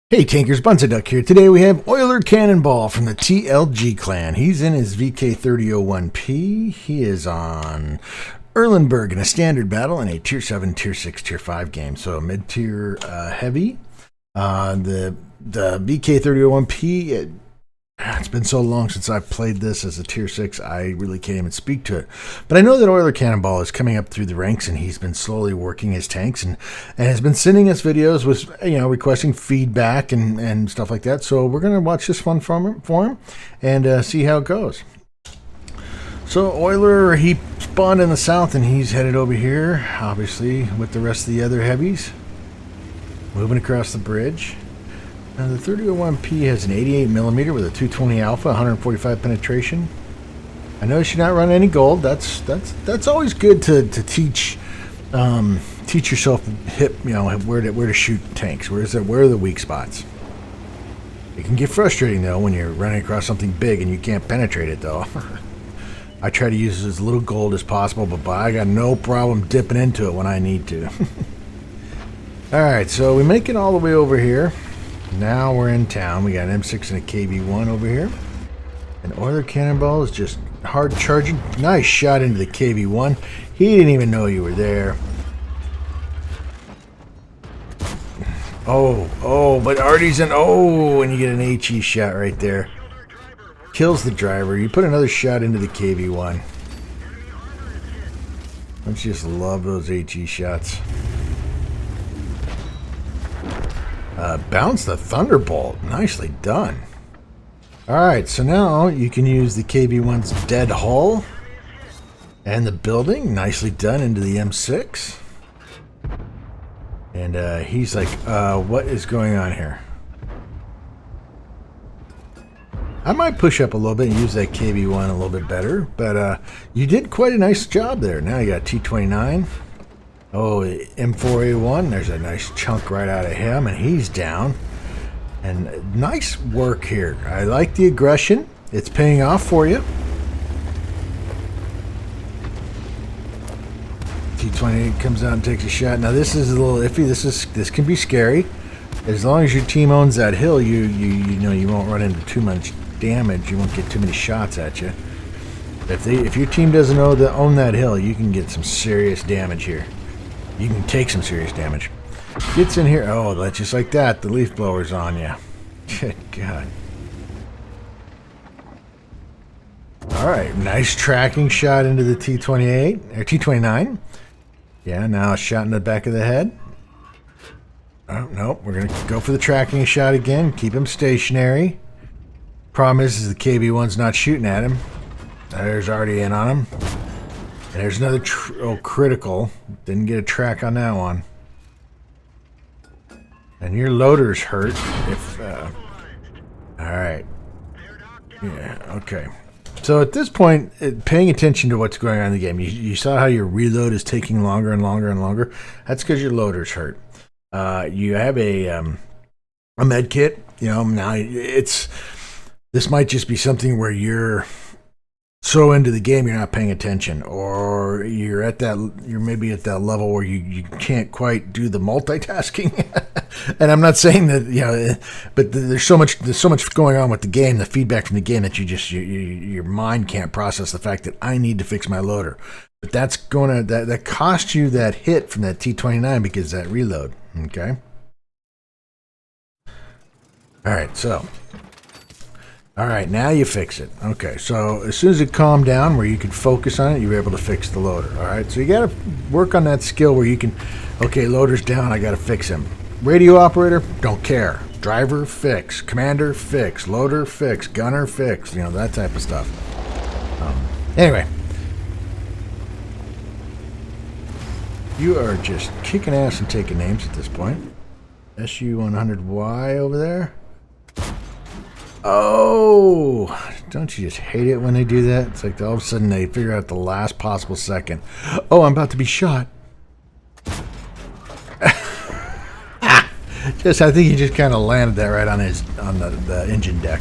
Hey Tankers, Bunsaduck here. Today we have OilerCannonball from the TLG clan. He's in his VK3001P. He is on Erlenberg in a standard battle in a Tier 7, Tier 6, Tier 5 game. So mid-tier heavy. The VK3001P, it's been so long since I've played this as a Tier 6, I really can't even speak to it. But I know that OilerCannonball is coming up through the ranks, and he's been slowly working his tanks and has been sending us videos with, requesting feedback and stuff like that. So we're going to watch this one for him and see how it goes. So Oiler, he spawned in the south, and he's headed over here, obviously, with the rest of the other heavies. Moving across the bridge. Now the 3001P has an 88mm with a 220 alpha, 145 penetration. I noticed you're not running any gold. That's always good to teach yourself where to shoot tanks. Where are the weak spots? It can get frustrating though when you're running across something big and you can't penetrate it though. I try to use as little gold as possible, but I got no problem dipping into it when I need to. All right, so we make it all the way over here. Now we're in town. We got an M6 and a KV1 over here. And OilerCannonball is just hard charging. Nice shot into the KV1. He didn't even know you were there. But Artie's in. And you get an HE shot right there. Kills the driver. You put another shot into the KV1. Don't you just love those HE shots? Bounce the Thunderbolt. Nicely done. Alright, so now you can use the KV1's dead hull and the building. Nicely done into the M6. And he's like, what is going on here? I might push up a little bit and use that KV1 a little bit better, but you did quite a nice job there. Now you got T29. M4A1, there's a nice chunk right out of him, and he's down. And nice work here. I like the aggression. It's paying off for you. T28 comes out and takes a shot. Now this is a little iffy. This can be scary. As long as your team owns that hill, you won't run into too much damage. You won't get too many shots at you. If your team doesn't own that hill, you can get some serious damage here. You can take some serious damage. Gets in here. That's just like that. The leaf blower's on you. Good God. Alright, nice tracking shot into the T28 or T29. Yeah, now a shot in the back of the head. Oh, nope. We're going to go for the tracking shot again. Keep him stationary. Problem is the KV1's not shooting at him. There's already in on him. And there's another critical. Didn't get a track on that one. And your loader's hurt. Alright. Yeah, okay. So at this point, paying attention to what's going on in the game. You saw how your reload is taking longer and longer and longer. That's because your loader's hurt. You have a med kit. Now this might just be something where you're so into the game you're not paying attention, or you're maybe at that level where you can't quite do the multitasking. And I'm not saying that but there's so much going on with the game, the feedback from the game, that your mind can't process the fact that I need to fix my loader. But that's that cost you that hit from that T29 because of that reload. Okay. All right, now you fix it. Okay, so as soon as it calmed down where you could focus on it, you were able to fix the loader. All right, so you got to work on that skill where you can, okay, loader's down, I got to fix him. Radio operator, don't care. Driver, fix. Commander, fix. Loader, fix. Gunner, fix. That type of stuff. Anyway. You are just kicking ass and taking names at this point. SU-100Y over there. Don't you just hate it when they do that? It's like all of a sudden they figure out the last possible second. I'm about to be shot. I think he just kind of landed that right on the engine deck.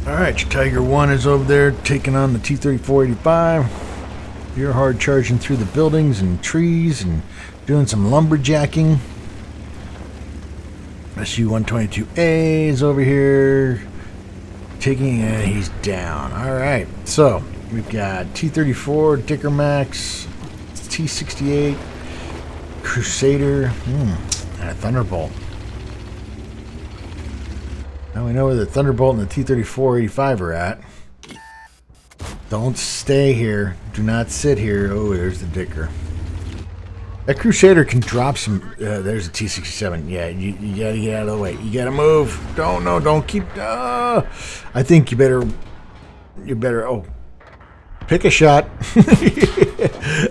All right, your Tiger 1 is over there taking on the T-3485. You're hard charging through the buildings and trees and Doing some lumberjacking. SU-122A is over here. Taking, and he's down. Alright, so we've got T-34, Dicker Max, T-68, Crusader, and a Thunderbolt. Now we know where the Thunderbolt and the T-34-85 are at. Don't stay here. Do not sit here. Oh, there's the Dicker. That Crusader can drop some... there's a T-67. Yeah, you gotta get out of the way. You gotta move. Don't keep... I think you better... Oh, pick a shot.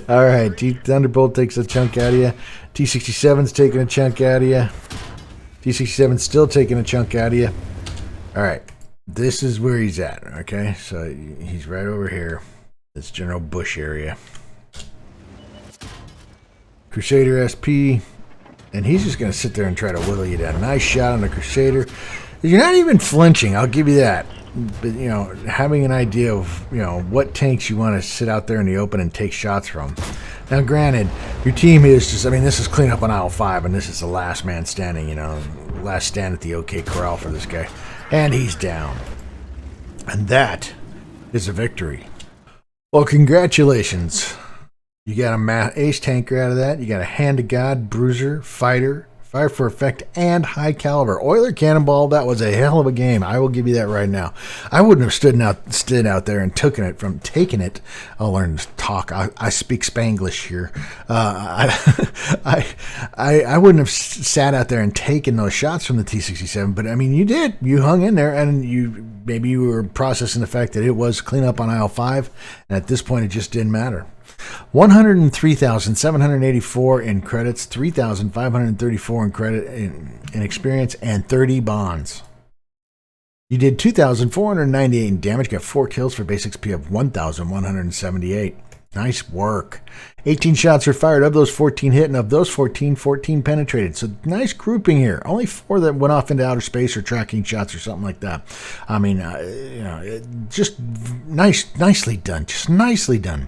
Alright, Thunderbolt takes a chunk out of you. T-67's taking a chunk out of you. T-67's still taking a chunk out of you. Alright, this is where he's at, okay? So he's right over here. This General Bush area. Crusader SP, and he's just going to sit there and try to whittle you down. Nice shot on the Crusader. You're not even flinching, I'll give you that. But, you know, having an idea of, you know, what tanks you want to sit out there in the open and take shots from. Now, granted, your team is just, I mean, this is clean up on aisle 5, and this is the last man standing, you know, last stand at the OK Corral for this guy. And he's down. And that is a victory. Well, congratulations. You got a ace tanker out of that. You got a hand to God, bruiser, fighter, fire for effect, and high caliber. Oiler Cannonball, that was a hell of a game. I will give you that right now. I wouldn't have stood out there and taken it. I'll learn to talk. I speak Spanglish here. I wouldn't have sat out there and taken those shots from the T-67, but I mean, you did. You hung in there, and maybe you were processing the fact that it was clean up on aisle 5, and at this point, it just didn't matter. 103,784 in credits, 3,534 in credit in experience, and 30 bonds. You did 2,498 in damage, got 4 kills for base XP of 1,178. Nice work. 18 shots were fired. Of those 14 hit, and of those 14 penetrated. So nice grouping here. Only 4 that went off into outer space or tracking shots or something like that. I mean, you know, just nicely done. Just nicely done.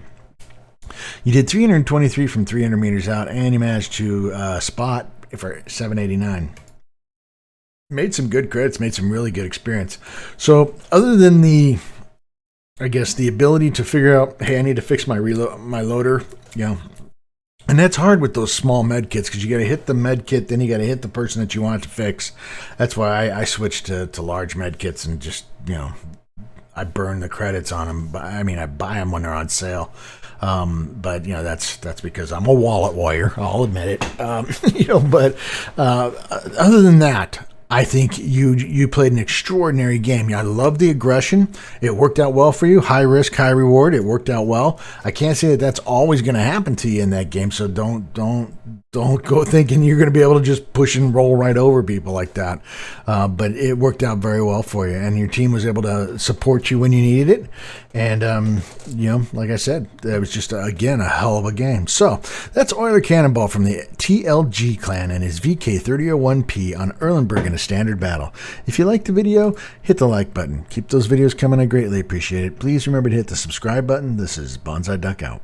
You did 323 from 300 meters out, and you managed to spot for 789. Made some good credits, made some really good experience. So other than the ability to figure out, hey, I need to fix my loader, you know, and that's hard with those small med kits because you got to hit the med kit, then you got to hit the person that you want it to fix. That's why I switched to large med kits and just, you know, I burn the credits on them. I mean, I buy them when they're on sale. But you know, that's because I'm a wallet warrior. I'll admit it. You know, but other than that, I think you played an extraordinary game. I love the aggression. It worked out well for you. High risk, high reward. It worked out well. I can't say that that's always going to happen to you in that game. So don't go thinking you're going to be able to just push and roll right over people like that. But it worked out very well for you, and your team was able to support you when you needed it. And you know, like I said, that was just again a hell of a game. So that's Oiler Cannonball from the TLG clan and his VK3001P on Erlenberg in a standard battle. If you liked the video, hit the like button. Keep those videos coming. I greatly appreciate it. Please remember to hit the subscribe button. This is Bonsai Duck out.